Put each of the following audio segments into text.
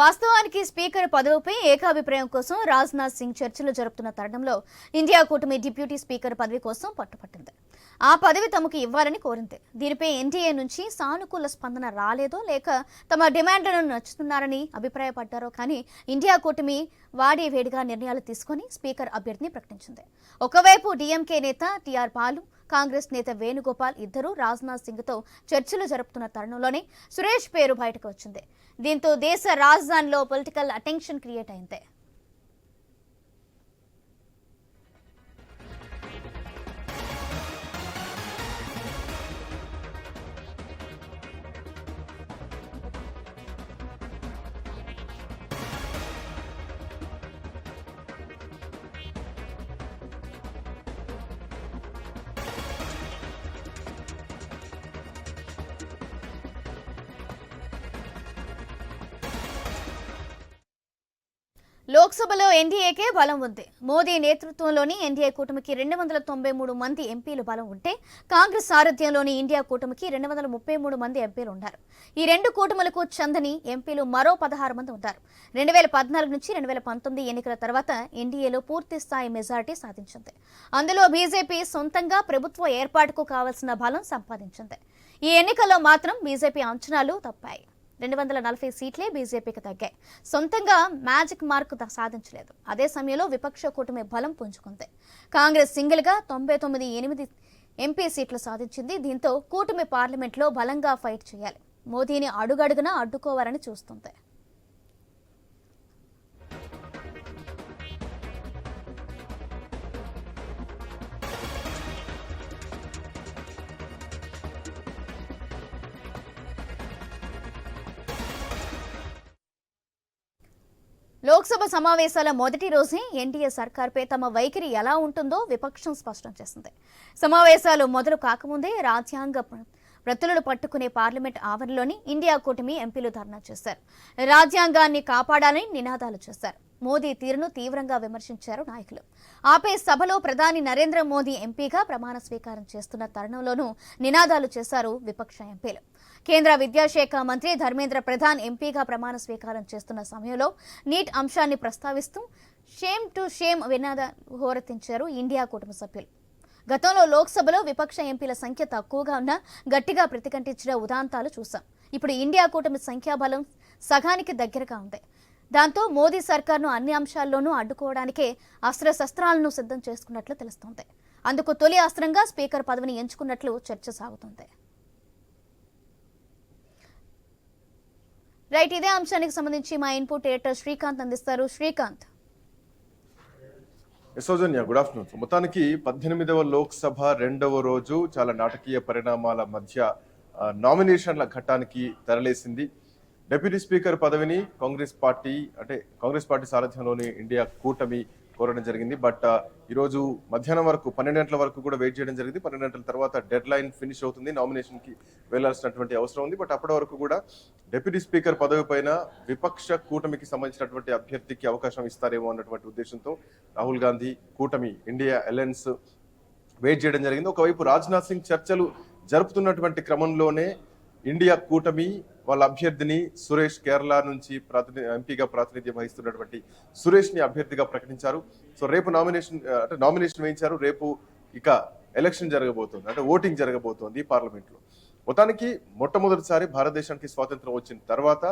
వాస్తవానికి స్పీకర్ పదవిపై ఏకాభిప్రాయం కోసం రాజ్నాథ్ సింగ్ చర్చలు జరుపుతున్న తరుణంలో ఇండియా కూటమి డిప్యూటీ స్పీకర్ పదవి కోసం పట్టుపట్టింది. ఆ పదవి తమకు ఇవ్వాలని కోరింది. దీనిపై ఎన్డీఏ నుంచి సానుకూల స్పందన రాలేదో లేక తమ డిమాండ్లను నచ్చుతున్నారని అభిప్రాయపడ్డారో కానీ ఇండియా కూటమి వాడి వేడిగా నిర్ణయాలు తీసుకుని స్పీకర్ అభ్యర్థిని ప్రకటించింది. ఒకవైపు డీఎంకే నేత టీఆర్ బాలు, కాంగ్రెస్ నేత వేణుగోపాల్ ఇద్దరూ రాజ్నాథ్ సింగ్ తో చర్చలు జరుపుతున్న తరుణంలోనే సురేష్ పేరు బయటకు వచ్చింది. దీంతో దేశ రాజధానిలో పొలిటికల్ అటెన్షన్ క్రియేట్ అయింది. లోక్సభలో ఎన్డీఏకే బలం ఉంది. మోదీ నేతృత్వంలోని ఎన్డీఏ కూటమికి 293 మంది ఎంపీలు బలం ఉంటే కాంగ్రెస్ సారథ్యంలోని ఇండియా కూటమికి 233 మంది ఎంపీలు ఉన్నారు. ఈ రెండు కూటములకు చెందని ఎంపీలు మరో 16 మంది ఉన్నారు. 2014 నుంచి 2019 ఎన్నికల తర్వాత ఎన్డీఏలో పూర్తి స్థాయి మెజారిటీ సాధించింది. అందులో బీజేపీ సొంతంగా ప్రభుత్వ ఏర్పాటుకు కావాల్సిన బలం సంపాదించింది. ఈ ఎన్నికల్లో మాత్రం బీజేపీ అంచనాలు తప్పాయి. 240 సీట్లే బీజేపీకి తగ్గాయి. సొంతంగా మ్యాజిక్ మార్క్ సాధించలేదు. అదే సమయంలో విపక్ష కూటమి బలం పుంజుకుంది. కాంగ్రెస్ సింగిల్ గా 99 ఎంపీ సీట్లు సాధించింది. దీంతో కూటమి పార్లమెంట్లో బలంగా ఫైట్ చేయాలి. మోదీని అడుగడుగునా అడ్డుకోవాలని చూస్తుంది. లోక్సభ సమావేశాల మొదటి రోజే ఎన్డీఏ సర్కార్పై తమ వైఖరి ఎలా ఉంటుందో విపక్షం స్పష్టం చేసింది. సమావేశాలు మొదలు కాకముందే రాజ్యాంగ ప్రతులను పట్టుకునే పార్లమెంట్ ఆవరణలోని ఇండియా కూటమి ఎంపీలు ధర్నా చేశారు. రాజ్యాంగాన్ని కాపాడాలని నినాదాలు చేశారు. మోదీ తీరును తీవ్రంగా విమర్శించారు నాయకులు. ఆపై సభలో ప్రధాని నరేంద్ర మోదీ ఎంపీగా ప్రమాణ స్వీకారం చేస్తున్న తరుణంలోనూ నినాదాలు చేశారు విపక్ష ఎంపీలు. కేంద్ర విద్యాశాఖ మంత్రి ధర్మేంద్ర ప్రధాన్ ఎంపీగా ప్రమాణ స్వీకారం చేస్తున్న సమయంలో నీట్ అంశాన్ని ప్రస్తావిస్తూ షేమ్ టు షేమ్ నినాదాలు హోరెత్తించారు ఇండియా కూటమి సభ్యులు. గతంలో లోక్సభలో విపక్ష ఎంపీల సంఖ్య తక్కువగా ఉన్నా గట్టిగా ప్రతిఘటించిన ఉదాంతాలు చూశాం. ఇప్పుడు ఇండియా కూటమి సంఖ్యాబలం సగానికి దగ్గరగా ఉంది. దాంతో మోదీ సర్కార్ను అన్ని అంశాల్లోనూ అడ్డుకోవడానికే అస్త్రశస్త్రాలను సిద్ధం చేసుకున్నట్లు తెలుస్తోంది. అందుకు తొలి అస్త్రంగా స్పీకర్ పదవిని ఎంచుకున్నట్లు చర్చ సాగుతుంది. రైట్, ఇదే అంశానికి సంబంధించి మా ఇన్పుట్ ఎడిటర్ శ్రీకాంత్ అందిస్తారు. శ్రీకాంత్. యశోజన్య, గుడ్ ఆఫ్టర్నూన్. మొత్తానికి 18వ లోక్సభ రెండవ రోజు చాలా నాటకీయ పరిణామాల మధ్య నామినేషన్ల ఘట్టానికి తెరలేసింది. డిప్యూటీ స్పీకర్ పదవిని కాంగ్రెస్ పార్టీ సారథ్యంలోని ఇండియా కూటమి కోరడం జరిగింది. బట్ ఈరోజు మధ్యాహ్నం వరకు 12 గంటల వరకు కూడా వెయిట్ చేయడం జరిగింది. 12 గంటల తర్వాత డెడ్ లైన్ ఫినిష్ అవుతుంది. నామినేషన్ కి వెళ్లాల్సినటువంటి అవసరం ఉంది. బట్ అప్పటి వరకు కూడా డిప్యూటీ స్పీకర్ పదవి పైన విపక్ష కూటమికి సంబంధించినటువంటి అభ్యర్థికి అవకాశం ఇస్తారేమో అన్నటువంటి ఉద్దేశంతో రాహుల్ గాంధీ కూటమి ఇండియా అలయన్స్ వెయిట్ చేయడం జరిగింది. ఒకవైపు రాజ్నాథ్ సింగ్ చర్చలు జరుపుతున్నటువంటి క్రమంలోనే ఇండియా కూటమి వాళ్ళ అభ్యర్థిని సురేష్, కేరళ నుంచి ఎంపీగా ప్రాతినిధ్యం వహిస్తున్నటువంటి సురేష్ ని అభ్యర్థిగా ప్రకటించారు. సో రేపు నామినేషన్ వేయించారు. రేపు ఇక ఎలక్షన్ జరగబోతోంది, అంటే ఓటింగ్ జరగబోతోంది పార్లమెంట్ లో. మొత్తానికి మొట్టమొదటిసారి భారతదేశానికి స్వాతంత్రం వచ్చిన తర్వాత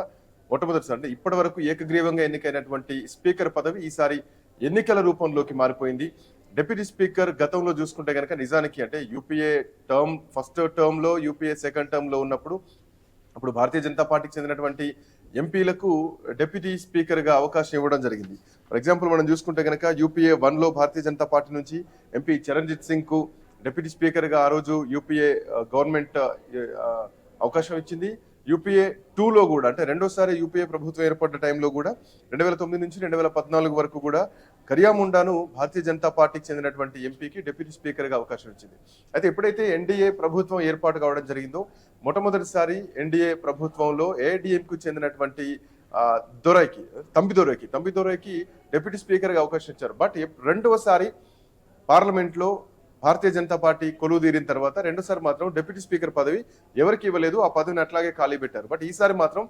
మొట్టమొదటిసారి అంటే ఇప్పటి వరకు ఏకగ్రీవంగా ఎన్నికైనటువంటి స్పీకర్ పదవి ఈసారి ఎన్నికల రూపంలోకి మారిపోయింది. డిప్యూటీ స్పీకర్ గతంలో చూసుకుంటే కనుక నిజానికి అంటే యూపీఏ టర్మ్ ఫస్ట్ టర్మ్ లో, యూపీఏ సెకండ్ టర్మ్ లో ఉన్నప్పుడు అప్పుడు భారతీయ జనతా పార్టీకి చెందినటువంటి ఎంపీలకు డిప్యూటీ స్పీకర్ గా అవకాశం ఇవ్వడం జరిగింది. ఫర్ ఎగ్జాంపుల్ మనం చూసుకుంటే కనుక యూపీఏ 1లో భారతీయ జనతా పార్టీ నుంచి ఎంపీ చరణ్జిత్ సింగ్ కు డిప్యూటీ స్పీకర్ గా ఆ రోజు యూపీఏ గవర్నమెంట్ అవకాశం ఇచ్చింది. యూపీఏ 2లో కూడా అంటే రెండోసారి యూపీఏ ప్రభుత్వం ఏర్పడ్డ టైంలో కూడా 2009 నుంచి 2014 వరకు కూడా కరియాముండాను భారతీయ జనతా పార్టీకి చెందినటువంటి ఎంపీకి డిప్యూటీ స్పీకర్ గా అవకాశం ఇచ్చింది. అయితే ఎప్పుడైతే ఎన్డీఏ ప్రభుత్వం ఏర్పాటు కావడం జరిగిందో మొట్టమొదటిసారి ఎన్డీఏ ప్రభుత్వంలో ఏఐడిఎంకు చెందినటువంటి తంబిదొరైకి డిప్యూటీ స్పీకర్ గా అవకాశం ఇచ్చారు. బట్ రెండవసారి పార్లమెంట్ లో భారతీయ జనతా పార్టీ కొలువు తీరిన తర్వాత రెండోసారి మాత్రం డిప్యూటీ స్పీకర్ పదవి ఎవరికి ఇవ్వలేదు. ఆ పదవిని అట్లాగే ఖాళీ పెట్టారు. బట్ ఈసారి మాత్రం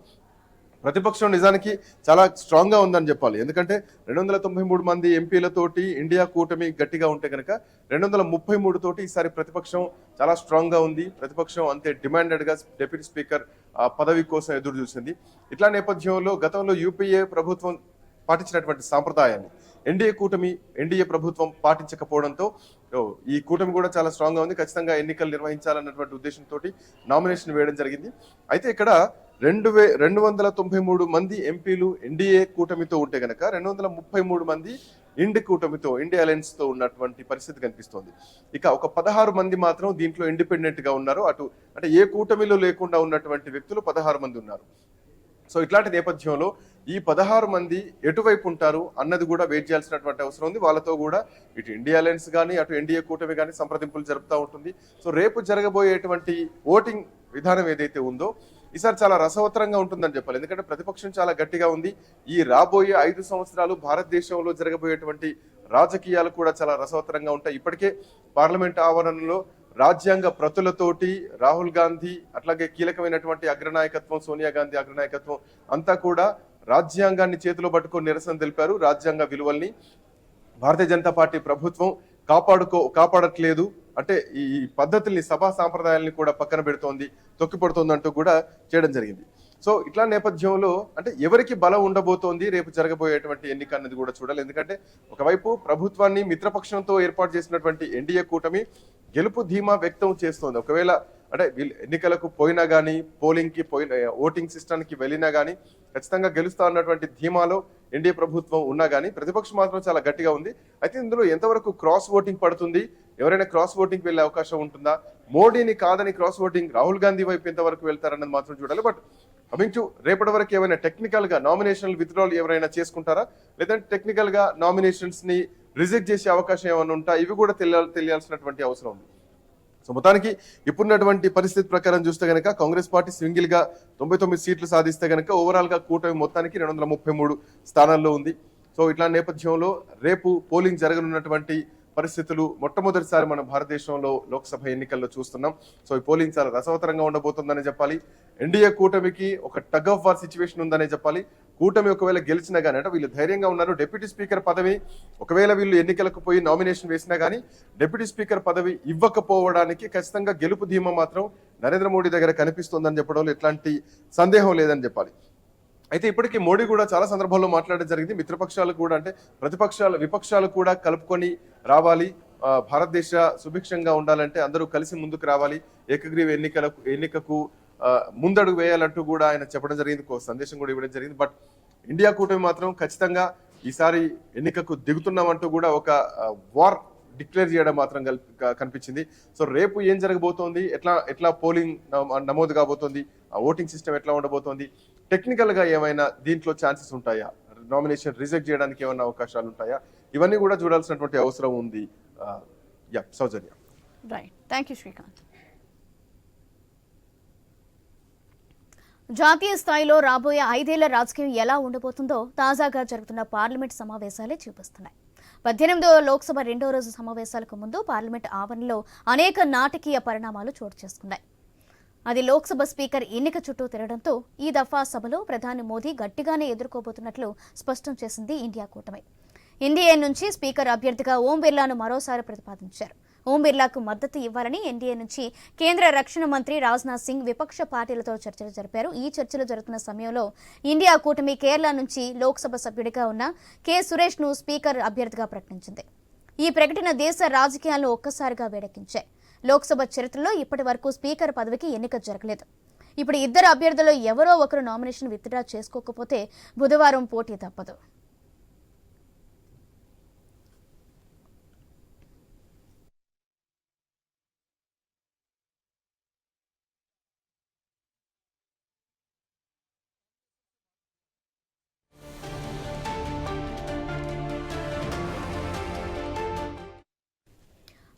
ప్రతిపక్షం నిజానికి చాలా స్ట్రాంగ్ గా ఉందని చెప్పాలి. ఎందుకంటే 293 మంది ఎంపీలతోటి ఇండియా కూటమి గట్టిగా ఉంటే కనుక 233 తోటి ఈసారి ప్రతిపక్షం చాలా స్ట్రాంగ్ గా ఉంది. ప్రతిపక్షం అంతే డిమాండెడ్ గా డిప్యూటీ స్పీకర్ పదవి కోసం ఎదురు చూసింది. ఇట్లా నేపథ్యంలో గతంలో యూపీఏ ప్రభుత్వం పాటించినటువంటి సాంప్రదాయాన్ని ఎన్డీఏ ప్రభుత్వం పాటించకపోవడంతో ఈ కూటమి కూడా చాలా స్ట్రాంగ్ గా ఉంది. ఖచ్చితంగా ఎన్నికలు నిర్వహించాలన్నటువంటి ఉద్దేశంతో నామినేషన్ వేయడం జరిగింది. అయితే ఇక్కడ 293 మంది ఎంపీలు ఎన్డీఏ కూటమితో ఉంటే గనక 233 మంది ఇండి అలయన్స్ తో ఉన్నటువంటి పరిస్థితి కనిపిస్తోంది. ఇక ఒక 16 మంది మాత్రం దీంట్లో ఇండిపెండెంట్ గా ఉన్నారు. అంటే ఏ కూటమిలో లేకుండా ఉన్నటువంటి వ్యక్తులు 16 మంది ఉన్నారు. సో ఇట్లాంటి నేపథ్యంలో ఈ 16 మంది ఎటువైపు ఉంటారు అన్నది కూడా వెయిట్ చేయాల్సినటువంటి అవసరం ఉంది. వాళ్ళతో కూడా ఇటు ఇండియా అలయన్స్ కానీ అటు ఎన్డీఏ కూటమి కానీ సంప్రదింపులు జరుపుతూ ఉంటుంది. సో రేపు జరగబోయేటువంటి ఓటింగ్ విధానం ఏదైతే ఉందో ఈసారి చాలా రసవత్తరంగా ఉంటుందని చెప్పాలి. ఎందుకంటే ప్రతిపక్షం చాలా గట్టిగా ఉంది. ఈ రాబోయే 5 సంవత్సరాలు భారతదేశంలో జరగబోయేటువంటి రాజకీయాలు కూడా చాలా రసవత్తరంగా ఉంటాయి. ఇప్పటికే పార్లమెంట్ ఆవరణలో రాజ్యాంగ ప్రతులతోటి రాహుల్ గాంధీ అట్లాగే కీలకమైనటువంటి అగ్రనాయకత్వం సోనియా గాంధీ అగ్రనాయకత్వం అంతా కూడా రాజ్యాంగాన్ని చేతిలో పట్టుకొని నిరసన తెలిపారు. రాజ్యాంగ విలువల్ని భారతీయ జనతా పార్టీ ప్రభుత్వం కాపాడట్లేదు, అంటే ఈ పద్ధతుల్ని సభా సాంప్రదాయాల్ని కూడా పక్కన పెడుతోంది, తొక్కిపడుతోంది అంటూ కూడా చేయడం జరిగింది. సో ఇట్లా నేపథ్యంలో అంటే ఎవరికి బలం ఉండబోతోంది రేపు జరగబోయేటువంటి ఎన్నిక అన్నది కూడా చూడాలి. ఎందుకంటే ఒకవైపు ప్రభుత్వాన్ని మిత్రపక్షంతో ఏర్పాటు చేసినటువంటి ఎన్డీఏ కూటమి గెలుపు ధీమా వ్యక్తం చేస్తోంది. ఒకవేళ అంటే ఎన్నికలకు పోయినా కానీ ఓటింగ్ సిస్టానికి వెళ్ళినా కానీ ఖచ్చితంగా గెలుస్తా ఉన్నటువంటి ధీమాలో ఎన్డీఏ ప్రభుత్వం ఉన్నా కానీ ప్రతిపక్షం మాత్రం చాలా గట్టిగా ఉంది. అయితే ఇందులో ఎంతవరకు క్రాస్ ఓటింగ్ పడుతుంది, ఎవరైనా క్రాస్ ఓటింగ్ వెళ్లే అవకాశం ఉంటుందా, మోడీని కాదని క్రాస్ ఓటింగ్ రాహుల్ గాంధీ వైపు ఎంతవరకు వెళ్తారన్నది మాత్రం చూడాలి. బట్ కమింగ్ టు రేపటి వరకు ఏమైనా టెక్నికల్ గా నామినేషన్ విత్డ్రాల్ ఎవరైనా చేసుకుంటారా, లేదంటే టెక్నికల్ గా నామినేషన్స్ ని రిజెక్ట్ చేసే అవకాశం ఏమైనా ఉంటా, ఇవి కూడా తెలియాల్సినటువంటి అవసరం ఉంది. సో మొత్తానికి ఇప్పుడున్నటువంటి పరిస్థితి ప్రకారం చూస్తే గనక కాంగ్రెస్ పార్టీ సింగిల్ గా 99 సీట్లు సాధిస్తే గనక ఓవరాల్ గా కూటమి మొత్తానికి 233 స్థానాల్లో ఉంది. సో ఇట్లా నేపథ్యంలో రేపు పోలింగ్ జరగనున్నటువంటి పరిస్థితులు మొట్టమొదటిసారి మనం భారతదేశంలో లోక్సభ ఎన్నికల్లో చూస్తున్నాం. సో ఈ పోలింగ్ చాలా రసవత్తరంగా ఉండబోతుందనే చెప్పాలి. ఎన్డీఏ కూటమికి ఒక టగ్ ఆఫ్ వార్ సిచ్యువేషన్ ఉందనే చెప్పాలి. కూటమి ఒకవేళ గెలిచినా కానీ అంటే వీళ్ళు ధైర్యంగా ఉన్నారు. డిప్యూటీ స్పీకర్ పదవి ఒకవేళ వీళ్ళు ఎన్నికలకు పోయి నామినేషన్ వేసినా కానీ డిప్యూటీ స్పీకర్ పదవి ఇవ్వకపోవడానికి ఖచ్చితంగా గెలుపు ధీమా మాత్రం నరేంద్ర మోడీ దగ్గర కనిపిస్తోందని చెప్పడంలో ఎట్లాంటి సందేహం లేదని చెప్పాలి. అయితే ఇప్పటికీ మోడీ కూడా చాలా సందర్భాల్లో మాట్లాడడం జరిగింది. మిత్రపక్షాలు కూడా అంటే విపక్షాలు కూడా కలుపుకొని రావాలి, భారతదేశ సుభిక్షంగా ఉండాలంటే అందరూ కలిసి ముందుకు రావాలి, ఏకగ్రీవ ఎన్నికకు ముందడుగు వేయాలంటూ కూడా ఆయన చెప్పడం జరిగింది, సందేశం కూడా ఇవ్వడం జరిగింది. బట్ ఇండియా కూటమి మాత్రం ఖచ్చితంగా ఈసారి ఎన్నికకు దిగుతున్నామంటూ కూడా ఒక వార్ డిక్లేర్ చేయడం మాత్రం కనిపించింది. సో రేపు ఏం జరగబోతోంది, ఎట్లా పోలింగ్ నమోదు కాబోతోంది, ఓటింగ్ సిస్టమ్ ఎట్లా ఉండబోతోంది, టెక్నికల్ గా ఏమైనా దీంట్లో ఛాన్సెస్ ఉంటాయా, నామినేషన్ రిజెక్ట్ చేయడానికి ఏమైనా అవకాశాలు ఉంటాయా, ఇవన్నీ కూడా చూడాల్సినటువంటి అవసరం ఉంది. Soujanya. Right, thank you Srikanth. జాతీయ స్థాయిలో రాబోయే 5 ఏళ్ల రాజకీయం ఎలా ఉండబోతుందో తాజాగా జరుగుతున్న పార్లమెంట్ సమావేశాలే చూపిస్తున్నాయి. 18వ లోక్సభ 2వ రోజు సమావేశాలకు ముందు పార్లమెంట్ ఆవరణలో అనేక నాటకీయ పరిణామాలు చోటు చేసుకున్నాయి. అది లోక్సభ స్పీకర్ ఎన్నిక చుట్టూ తిరగడంతో ఈ దఫా సభలో ప్రధాని మోదీ గట్టిగానే ఎదుర్కోబోతున్నట్లు స్పష్టం చేసింది ఇండియా కూటమి. ఎన్డీఏ నుంచి స్పీకర్ అభ్యర్థిగా ఓం బిర్లాను మరోసారి ప్రతిపాదించారు. ఓం బిర్లాకు మద్దతు ఇవ్వాలని ఎన్డీఏ నుంచి కేంద్ర రక్షణ మంత్రి రాజ్నాథ్ సింగ్ విపక్ష పార్టీలతో చర్చలు జరిపారు. ఈ చర్చలు జరుగుతున్న సమయంలో ఇండియా కూటమి కేరళ నుంచి లోక్సభ సభ్యుడిగా ఉన్న కె సురేష్ ను స్పీకర్ అభ్యర్థిగా ప్రకటించింది. ఈ ప్రకటన దేశ రాజకీయాలను ఒక్కసారిగా వేడెక్కించాయి. లోక్సభ చరిత్రలో ఇప్పటి వరకు స్పీకర్ పదవికి ఎన్నిక జరగలేదు. ఇప్పుడు ఇద్దరు అభ్యర్థుల్లో ఎవరో ఒకరు నామినేషన్ విత్డ్రా చేసుకోకపోతే బుధవారం పోటీ తప్పదు.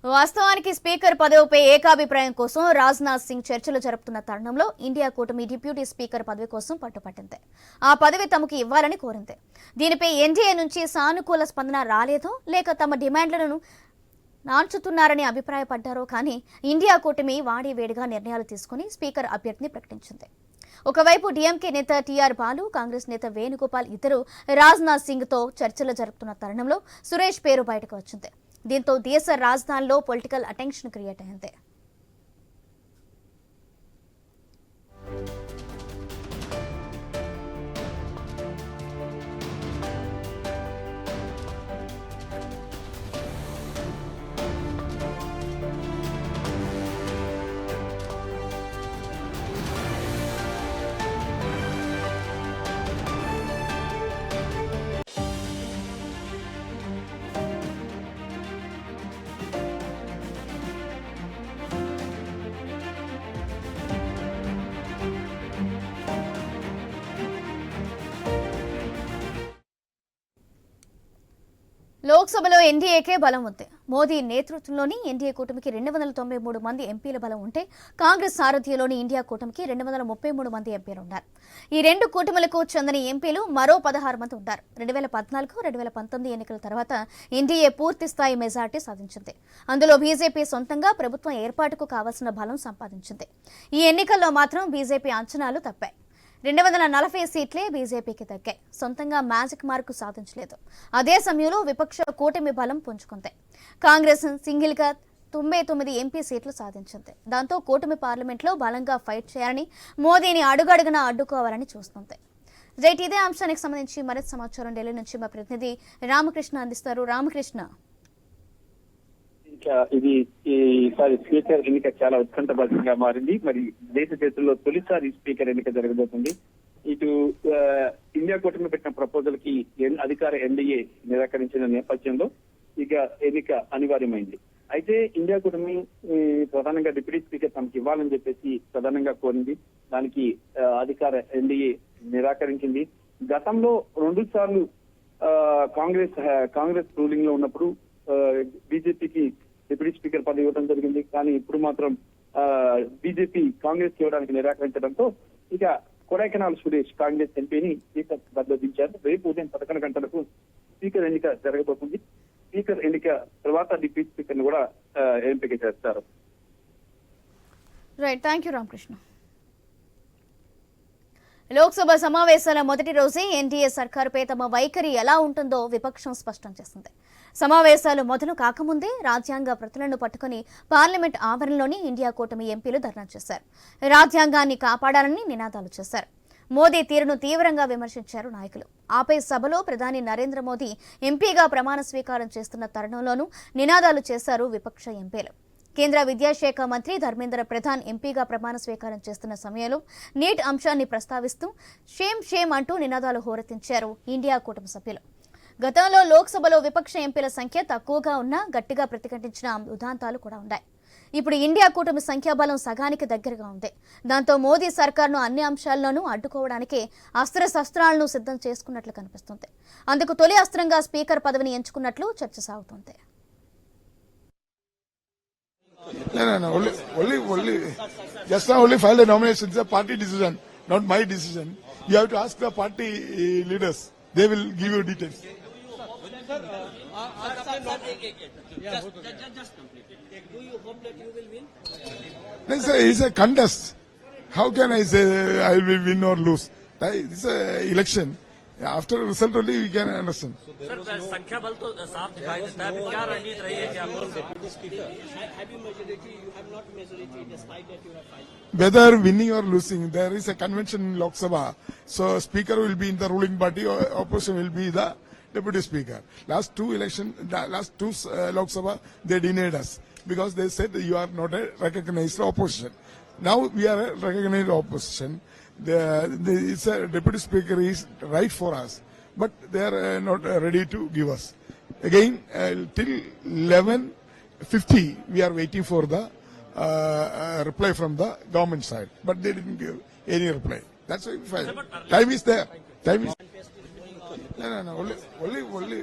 వాస్తవానికి స్పీకర్ పదవిపై ఏకాభిప్రాయం కోసం రాజ్నాథ్ సింగ్ చర్చలు జరుపుతున్న తరుణంలో ఇండియా కూటమి డిప్యూటీ స్పీకర్ పదవి కోసం పట్టుపట్టింది. ఆ పదవి తమకు ఇవ్వాలని కోరింది. దీనిపై ఎన్డీఏ నుంచి సానుకూల స్పందన రాలేదో లేక తమ డిమాండ్లను నాంచుతున్నారని అభిప్రాయపడ్డారో కానీ ఇండియా కూటమి వాడి వేడిగా నిర్ణయాలు తీసుకుని స్పీకర్ అభ్యర్థిని ప్రకటించింది. ఒకవైపు డీఎంకే నేత టీఆర్ బాలు, కాంగ్రెస్ నేత వేణుగోపాల్ ఇద్దరు రాజ్నాథ్ సింగ్ తో చర్చలు జరుపుతున్న తరుణంలో సురేష్ పేరు బయటకు వచ్చింది. దీంతో దేశ రాజధానిలో పొలిటికల్ అటెన్షన్ క్రియేట్ అయింది. లోక్సభలో ఎన్డీఏకే బలం ఉంది. మోదీ నేతృత్వంలోని ఎన్డీఏ కూటమికి 293 మంది ఎంపీల బలం ఉంటే కాంగ్రెస్ సారథ్యంలోని ఇండియా కూటమికి 233 మంది ఎంపీలు ఉన్నారు. ఈ రెండు కూటమిలకు చెందిన ఎంపీలు మరో 16 మంది ఉన్నారు. 2014-2019 ఎన్నికల తర్వాత ఎన్డీఏ పూర్తి స్థాయి మెజార్టీ సాధించింది. అందులో బీజేపీ సొంతంగా ప్రభుత్వం ఏర్పాటుకు కావాల్సిన బలం సంపాదించింది. ఈ ఎన్నికల్లో మాత్రం బీజేపీ అంచనాలు తప్పాయి. 240 సీట్లే బీజేపీకి దక్కాయి. సొంతంగా మ్యాజిక్ మార్కు సాధించలేదు. అదే సమయంలో విపక్ష కూటమి బలం పుంజుకుంది. కాంగ్రెస్ సింగిల్ గా 99 ఎంపీ సీట్లు సాధించింది. దాంతో కూటమి పార్లమెంట్లో బలంగా ఫైట్ చేయాలని, మోదీని అడుగడుగునా అడ్డుకోవాలని చూస్తుంది. రైట్, ఇదే అంశానికి సంబంధించి మరింత సమాచారం ఢిల్లీ నుంచి మా ప్రతినిధి రామకృష్ణ అందిస్తారు. రామకృష్ణ, ఇది ఈసారి స్పీకర్ ఎన్నిక చాలా ఉత్కంఠభరితంగా మారింది. మరి దేశ చరిత్రలో తొలిసారి స్పీకర్ ఎన్నిక జరగబోతుంది. ఇటు ఇండియా కూటమి పెట్టిన ప్రపోజల్ కి అధికార ఎన్డీఏ నిరాకరించిన నేపథ్యంలో ఇక ఎన్నిక అనివార్యమైంది. అయితే ఇండియా కూటమి ప్రధానంగా డిప్యూటీ స్పీకర్ తమకు ఇవ్వాలని చెప్పేసి ప్రధానంగా కోరింది. దానికి అధికార ఎన్డీఏ నిరాకరించింది. గతంలో 2 సార్లు కాంగ్రెస్ రూలింగ్ లో ఉన్నప్పుడు బీజేపీకి డిప్యూటీ స్పీకర్ పదవి ఇవ్వడం జరిగింది. కానీ ఇప్పుడు మాత్రం బీజేపీ కాంగ్రెస్ ఇవ్వడానికి నిరాకరించడంతో ఇక కొడైకెనాల్ సురేష్ కాంగ్రెస్ ఎంపీని స్పీకర్ బద్దదించారు. రేపు ఉదయం 11 గంటలకు స్పీకర్ ఎన్నిక జరగబోతుంది. స్పీకర్ ఎన్నిక తర్వాత డిప్యూటీ స్పీకర్ ని కూడా ఎంపిక చేస్తారు. Right, thank you Ramakrishna. Lok Sabha సమావేశాల మొదటి రోజే ఎన్డీఏ సర్కారుపై తమ వైఖరి ఎలా ఉంటుందో విపక్షం స్పష్టం చేసింది. సమావేశాలు మొదలు కాకముందే రాజ్యాంగ ప్రతులను పట్టుకుని పార్లమెంట్ ఆవరణలోని ఇండియా కూటమి ఎంపీలు ధర్నా చేశారు. రాజ్యాంగాన్ని కాపాడాలని నినాదాలు చేశారు. మోదీ తీరును తీవ్రంగా విమర్శించారు నాయకులు. ఆపై సభలో ప్రధాని నరేంద్ర మోదీ ఎంపీగా ప్రమాణ స్వీకారం చేస్తున్న తరుణంలోనూ నినాదాలు చేశారు విపక్ష ఎంపీలు. కేంద్ర విద్యాశాఖ మంత్రి ధర్మేంద్ర ప్రధాన్ ఎంపీగా ప్రమాణ స్వీకారం చేస్తున్న సమయంలో నీట్ అంశాన్ని ప్రస్తావిస్తూ షేమ్ షేమ్ అంటూ నినాదాలు హోరెత్తించారు ఇండియా కూటమి సభ్యులు. గతంలో లోక్సభలో విపక్ష ఎంపీల సంఖ్య తక్కువగా ఉన్నా గట్టిగా ప్రతిఘటించిన ఉదాంతాలు కూడా ఉన్నాయి. ఇప్పుడు ఇండియా కూటమి సంఖ్యాబలం సగానికి దగ్గరగా ఉంది. దాంతో మోదీ సర్కార్ను అన్ని అంశాల్లోనూ అడ్డుకోవడానికి అస్త్రశస్త్రాలను సిద్ధం చేసుకున్నట్లు కనిపిస్తుంది. అందుకు తొలి అస్త్రంగా స్పీకర్ పదవిని ఎంచుకున్నట్లు చర్చ సాగుతోంది. No. Only. Just now, only filed a nomination. It's a party decision, not my decision. You have to ask the party leaders. They will give you details. Just complete it. Do you hope that you will win? It's a contest. How can I say I will win or lose? It's a election. After result only we can understand. Sir संख्या बल तो साफ दिखाई देता है. क्या रणनीति रही है कि आप have you majority? You have not majority despite that you have filed. Whether winning or losing, there is a convention in Lok Sabha. So speaker will be in the ruling party, or opposition will be the deputy speaker. Last two Lok Sabha, they denied us because they said you are not a recognized opposition. Now we are a recognized opposition. It's a deputy speaker is right for us, but they are not ready to give us. Again, till 11:50, we are waiting for the reply from the government side, but they didn't give any reply. That's why we filed. Time is there. No. Only.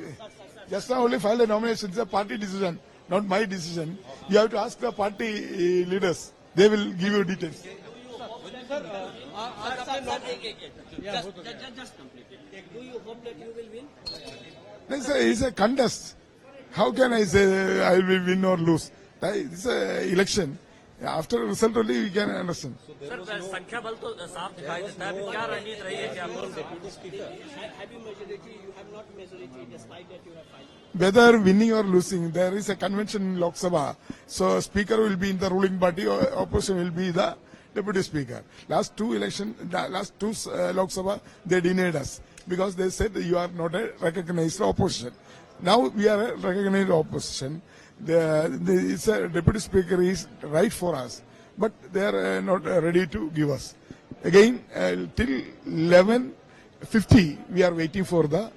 Just now, only filed a nomination. It's a party decision, not my decision. You have to ask the party leaders. They will give you details. Just complete it. Do you hope that you will win? It's a contest. How can I say I will win or lose? It's a election. After result only we can understand. Sir संख्या बल तो साफ दिखाई देता है, अभी क्या रणनीति रही है कि आप Deputy Speaker, have you majority? You have not majority, despite that you have filed. Whether winning or losing, there is a convention in Lok Sabha. So speaker will be in the ruling party, or opposition will be the deputy speaker. Last two Lok Sabha, they denied us because they said you are not a recognized opposition. Now we are a recognized opposition. It's a deputy speaker is right for us, but they are not ready to give us. Again, till 11:50, we are waiting for the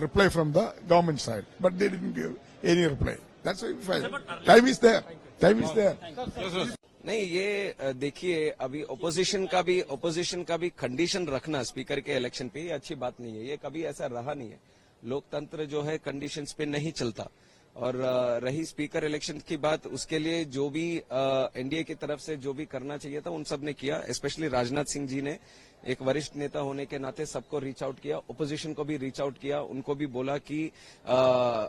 reply from the government side, but they didn't give any reply. That's why we filed. Time is there. Time is there. नहीं, ये देखिए, अभी opposition का भी condition रखना speaker के election पे, ये अच्छी बात नहीं है। ये कभी ऐसा रहा नहीं है। लोकतंत्र जो है कंडीशंस पे नहीं चलता। और रही स्पीकर इलेक्शन की बात, उसके लिए जो भी एनडीए की तरफ से जो भी करना चाहिए था उन सब ने किया। स्पेशली राजनाथ सिंह जी ने एक वरिष्ठ नेता होने के नाते सबको रीच आउट किया, ओपोजिशन को भी रीच आउट किया, उनको भी बोला कि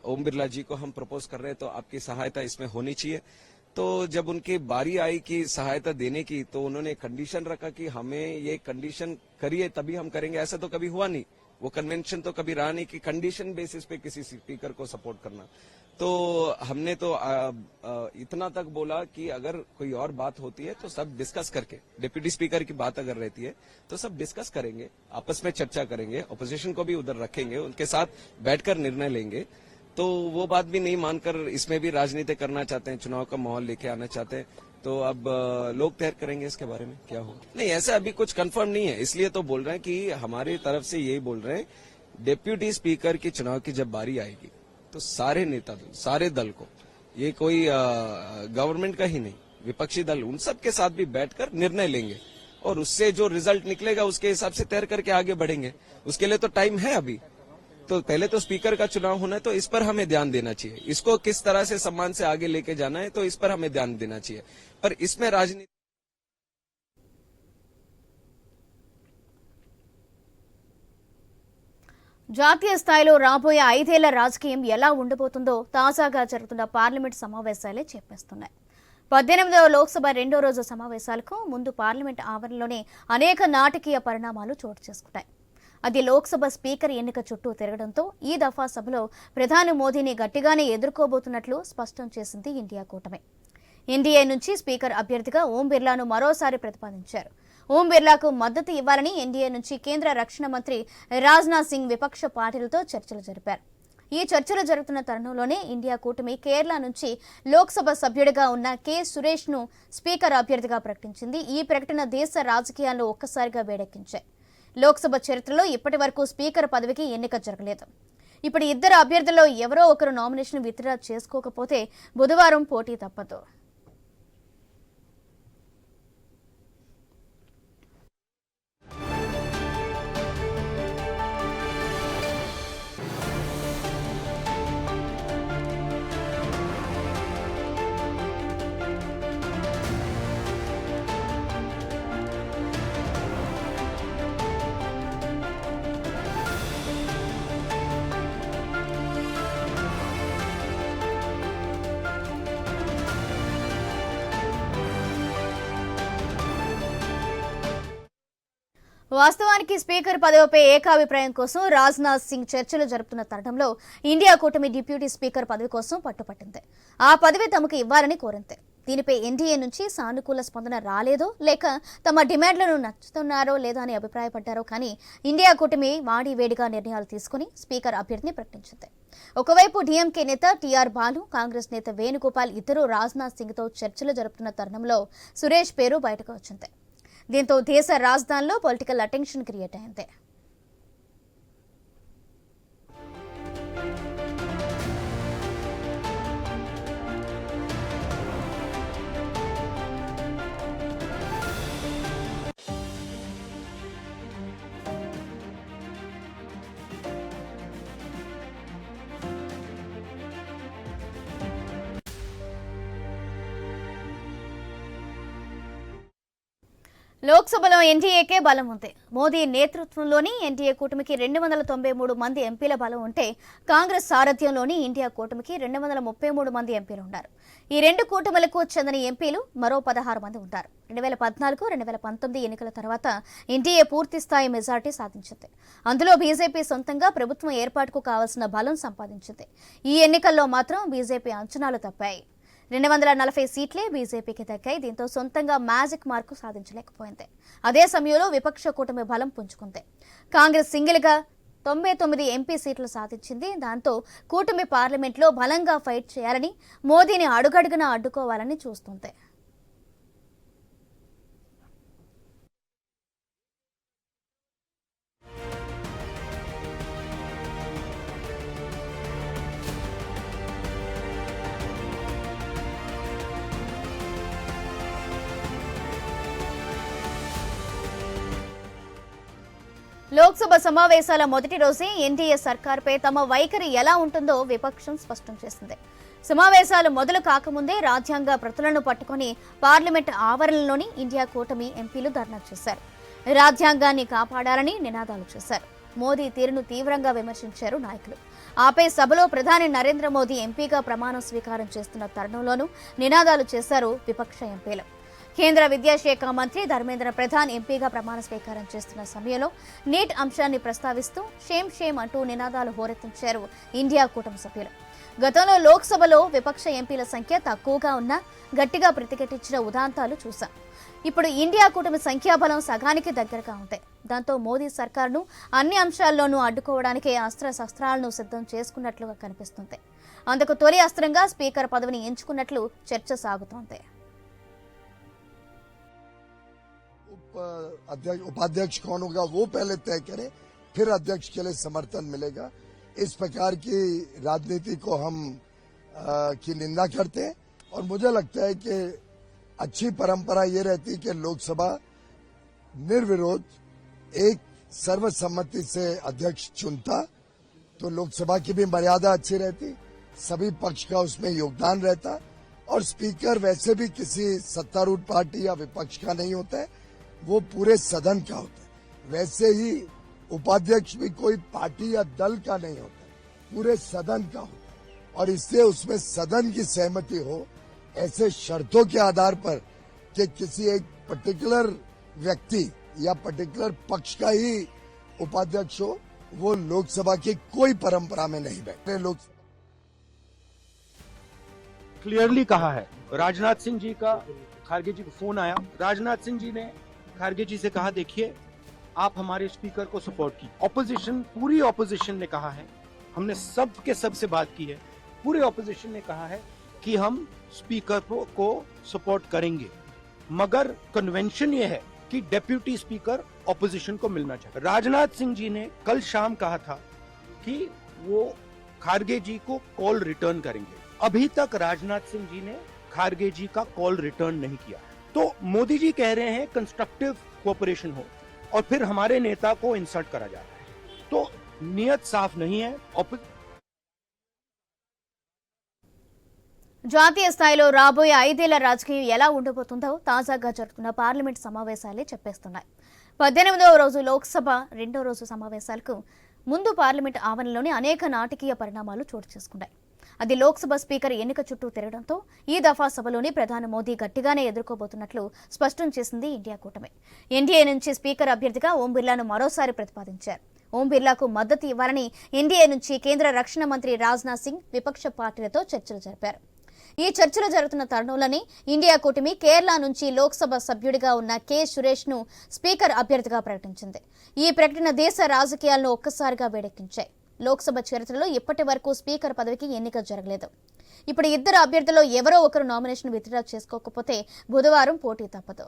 ओम बिरला जी को हम प्रपोज कर रहे हैं तो आपकी सहायता इसमें होनी चाहिए। तो जब उनकी बारी आई कि सहायता देने की, तो उन्होंने कंडीशन रखा कि हमें ये कंडीशन करिए तभी हम करेंगे। ऐसा तो कभी हुआ नहीं, वो कन्वेंशन तो कभी रहा नहीं कि कंडीशन बेसिस पे किसी स्पीकर को सपोर्ट करना। तो हमने तो इतना तक बोला कि अगर कोई और बात होती है तो सब डिस्कस करके, डिप्टी स्पीकर की बात अगर रहती है तो सब डिस्कस करेंगे, आपस में चर्चा करेंगे, ऑपोजिशन को भी उधर रखेंगे, उनके साथ बैठकर निर्णय लेंगे। तो वो बात भी नहीं मानकर इसमें भी राजनीति करना चाहते हैं, चुनाव का माहौल लेके आना चाहते हैं। तो अब लोग तय करेंगे इसके बारे में क्या होगा। नहीं, ऐसा अभी कुछ कंफर्म नहीं है, इसलिए तो बोल रहे हैं कि हमारी तरफ से यही बोल रहे हैं, डिप्टी स्पीकर की चुनाव की जब बारी आएगी तो सारे नेता दल, सारे दल को, ये कोई गवर्नमेंट का ही नहीं, विपक्षी दल, उन सब के साथ भी बैठकर निर्णय लेंगे और उससे जो रिजल्ट निकलेगा उसके हिसाब से तय करके आगे बढ़ेंगे। उसके लिए तो टाइम है अभी। तो पहले तो स्पीकर का चुनाव होना है, तो इस पर हमें ध्यान देना चाहिए। इसको किस तरह से सम्मान से आगे लेके जाना है, तो इस पर हमें ध्यान देना चाहिए। पर इसमें राजनीति జాతీయ స్థాయిలో రాబోయే 5 ఏళ్ల రాజకీయం ఎలా ఉండబోతుందో తాజాగా జరుగుతున్న పార్లమెంట్ సమావేశాలే చెప్పేస్తున్నాయి. 18వ లోక్సభ రెండో రోజు సమావేశాలకు ముందు పార్లమెంట్ ఆవరణలోనే అనేక నాటకీయ పరిణామాలు చోటు చేసుకున్నాయి. అది లోక్సభ స్పీకర్ ఎన్నిక చుట్టూ తిరగడంతో ఈ దఫా సభలో ప్రధాని మోదీని గట్టిగానే ఎదుర్కోబోతున్నట్లు స్పష్టం చేసింది ఇండియా కూటమి. ఎన్డీఏ నుంచి స్పీకర్ అభ్యర్థిగా ఓం బిర్లాను మరోసారి ప్రతిపాదించారు. ఓం బిర్లాకు మద్దతు ఇవ్వాలని ఎన్డీఏ నుంచి కేంద్ర రక్షణ మంత్రి రాజ్నాథ్ సింగ్ విపక్ష పార్టీలతో చర్చలు జరిపారు. ఈ చర్చలు జరుగుతున్న తరుణంలోనే ఇండియా కూటమి కేరళ నుంచి లోక్సభ సభ్యుడిగా ఉన్న కె సురేష్ ను స్పీకర్ అభ్యర్థిగా ప్రకటించింది. ఈ ప్రకటన దేశ రాజకీయాల్లో ఒక్కసారిగా వేడెక్కించాయి. లోక్సభ చరిత్రలో ఇప్పటి వరకు స్పీకర్ పదవికి ఎన్నిక జరగలేదు. ఇప్పుడు ఇద్దరు అభ్యర్థుల్లో ఎవరో ఒకరు నామినేషన్ విత్డ్రా చేసుకోకపోతే బుధవారం పోటీ తప్పదు. వాస్తవానికి స్పీకర్ పదవిపై ఏకాభిప్రాయం కోసం రాజ్నాథ్ సింగ్ చర్చలు జరుపుతున్న తరుణంలో ఇండియా కూటమి డిప్యూటీ స్పీకర్ పదవి కోసం పట్టుపట్టింది. ఆ పదవి తమకు ఇవ్వాలని కోరింది. దీనిపై ఎన్డీఏ నుంచి సానుకూల స్పందన రాలేదో లేక తమ డిమాండ్లను నచ్చుతున్నారో లేదో అని అభిప్రాయపడ్డారో కానీ ఇండియా కూటమి వాడివేడిగా నిర్ణయాలు తీసుకుని స్పీకర్ అభ్యర్థిని ప్రకటించింది. ఒకవైపు డీఎంకే నేత టీఆర్ బాలు, కాంగ్రెస్ నేత వేణుగోపాల్ ఇద్దరూ రాజ్నాథ్ సింగ్తో చర్చలు జరుపుతున్న తరుణంలో సురేష్ పేరు బయటకు వచ్చింది. దీంతో దేశ రాజధానిలో పొలిటికల్ అటెన్షన్ క్రియేట్ అయింది. లోక్సభలో ఎన్డీఏకే బలం ఉంది. మోదీ నేతృత్వంలోని ఎన్డీఏ కూటమికి 293 మంది ఎంపీల బలం ఉంటే, కాంగ్రెస్ సారథ్యంలోని ఇండియా కూటమికి 233 మంది ఎంపీలు ఉన్నారు. ఈ రెండు కూటమిలకు చెందిన ఎంపీలు మరో 16 మంది ఉంటారు. 2014-2019 ఎన్నికల తర్వాత ఎన్డీఏ పూర్తిస్థాయి మెజార్టీ సాధించింది. అందులో బీజేపీ సొంతంగా ప్రభుత్వం ఏర్పాటుకు కావాల్సిన బలం సంపాదించింది. ఈ ఎన్నికల్లో మాత్రం బీజేపీ అంచనాలు తప్పాయి. 240 సీట్లే బీజేపీకి దక్కాయి. దీంతో సొంతంగా మ్యాజిక్ మార్కు సాధించలేకపోయింది. అదే సమయంలో విపక్ష కూటమి బలం పుంజుకుంది. కాంగ్రెస్ సింగిల్గా 99 ఎంపీ సీట్లు సాధించింది. దాంతో కూటమి పార్లమెంట్లో బలంగా ఫైట్ చేయాలని, మోదీని అడుగడుగునా అడ్డుకోవాలని చూస్తుంది. లోక్సభ సమావేశాల మొదటి రోజే ఎన్డీఏ సర్కార్పై తమ వైఖరి ఎలా ఉంటుందో విపక్షం స్పష్టం చేసింది. సమావేశాలు మొదలు కాకముందే రాజ్యాంగ ప్రతులను పట్టుకుని పార్లమెంట్ ఆవరణలోని ఇండియా కూటమి ఎంపీలు ధర్నా చేశారు. రాజ్యాంగాన్ని కాపాడాలని నినాదాలు చేశారు. మోదీ తీరును తీవ్రంగా విమర్శించారు నాయకులు. ఆపై సభలో ప్రధాని నరేంద్ర మోదీ ఎంపీగా ప్రమాణ స్వీకారం చేస్తున్న తరుణంలోనూ నినాదాలు చేశారు విపక్ష ఎంపీలు. కేంద్ర విద్యాశాఖ మంత్రి ధర్మేంద్ర ప్రధాన్ ఎంపీగా ప్రమాణ స్వీకారం చేస్తున్న సమయంలో నీట్ అంశాన్ని ప్రస్తావిస్తూ షేమ్ షేమ్ అంటూ నినాదాలు హోరెత్తించారు ఇండియా కూటమి సభ్యులు. గతంలో లోక్సభలో విపక్ష ఎంపీల సంఖ్య తక్కువగా ఉన్నా గట్టిగా ప్రతిఘటించిన ఉదాంతాలు చూశాం. ఇప్పుడు ఇండియా కూటమి సంఖ్యాబలం సగానికి దగ్గరగా ఉంది. దాంతో మోదీ సర్కార్ను అన్ని అంశాల్లోనూ అడ్డుకోవడానికే అస్త్రశస్త్రాలను సిద్ధం చేసుకున్నట్లుగా కనిపిస్తుంది. అందుకు తొలి అస్త్రంగా స్పీకర్ పదవిని ఎంచుకున్నట్లు చర్చ సాగుతోంది. उपाध्यक्ष कौन होगा वो पहले तय करे, फिर अध्यक्ष के लिए समर्थन मिलेगा। इस प्रकार की राजनीति को हम की निंदा करते हैं और मुझे लगता है कि अच्छी परंपरा ये रहती है कि लोकसभा निर्विरोध एक सर्वसम्मति से अध्यक्ष चुनता, तो लोकसभा की भी मर्यादा अच्छी रहती, सभी पक्ष का उसमें योगदान रहता और स्पीकर वैसे भी किसी सत्तारूढ़ पार्टी या विपक्ष का नहीं होता है, वो पूरे सदन का होता है। वैसे ही उपाध्यक्ष भी कोई पार्टी या दल का नहीं होता है, पूरे सदन का होता है और इससे उसमें सदन की सहमति हो, ऐसे शर्तों के आधार पर कि किसी एक पर्टिकुलर व्यक्ति या पर्टिकुलर पक्ष का ही उपाध्यक्ष हो, वो लोकसभा की कोई परंपरा में नहीं बैठे। लोकसभा क्लियरली कहा है। राजनाथ सिंह जी का खारगे जी को फोन आया, राजनाथ सिंह जी ने खारगे जी से कहा देखिए आप हमारे स्पीकर को सपोर्ट की। ऑपोजिशन, पूरी ऑपोजिशन ने कहा है, हमने सब के सब से बात की है, पूरे ऑपोजिशन ने कहा है कि हम स्पीकर को सपोर्ट करेंगे, मगर कन्वेंशन ये है कि डेप्यूटी स्पीकर ऑपोजिशन को मिलना चाहिए। राजनाथ सिंह जी ने कल शाम कहा था कि वो खारगे जी को कॉल रिटर्न करेंगे। अभी तक राजनाथ सिंह जी ने खारगे जी का कॉल रिटर्न नहीं किया। तो मोदी जी कह रहे हैं कंस्ट्रक्टिव कोऑपरेशन हो और फिर हमारे नेता को इंसल्ट करा जा रहा है, तो नियत साफ नहीं है। జాతీయ స్థాయిలో రాబోయే 5 ఏళ్ల రాజకీయం ఎలా ఉండబోతుందో తాజాగా జరుగుతున్న పార్లమెంట్ సమావేశాలే చెప్పేస్తున్నాయి. 18వ రోజు లోక్సభ రెండో రోజు సమావేశాలకు ముందు పార్లమెంట్ ఆవరణలోని అనేక నాటకీయ పరిణామాలు చోటు చేసుకున్నాయి. అది లోక్సభ స్పీకర్ ఎన్నిక చుట్టూ తిరగడంతో ఈ దఫా సభలోని ప్రధాని మోదీ గట్టిగానే ఎదుర్కోబోతున్నట్లు స్పష్టం చేసింది ఇండియా కూటమి. ఎన్డీఏ నుంచి స్పీకర్ అభ్యర్థిగా ఓం బిర్లాను మరోసారి ప్రతిపాదించారు. ఓం బిర్లాకు మద్దతు ఇవ్వాలని ఎన్డీఏ నుంచి కేంద్ర రక్షణ మంత్రి రాజ్నాథ్ సింగ్ విపక్ష పార్టీలతో చర్చలు జరిపారు. ఈ చర్చలు జరుగుతున్న తరుణంలోనే ఇండియా కూటమి కేరళ నుంచి లోక్సభ సభ్యుడిగా ఉన్న కె సురేష్ ను స్పీకర్ అభ్యర్థిగా ప్రకటించింది. ఈ ప్రకటన దేశ రాజకీయాలను ఒక్కసారిగా వేడెక్కించాయి. లోక్సభ చరిత్రలో ఇప్పటి వరకు స్పీకర్ పదవికి ఎన్నిక జరగలేదు. ఇప్పుడు ఇద్దరు అభ్యర్థుల్లో ఎవరో ఒకరు నామినేషన్ విత్డ్రా చేసుకోకపోతే బుధవారం పోటీ తప్పదు.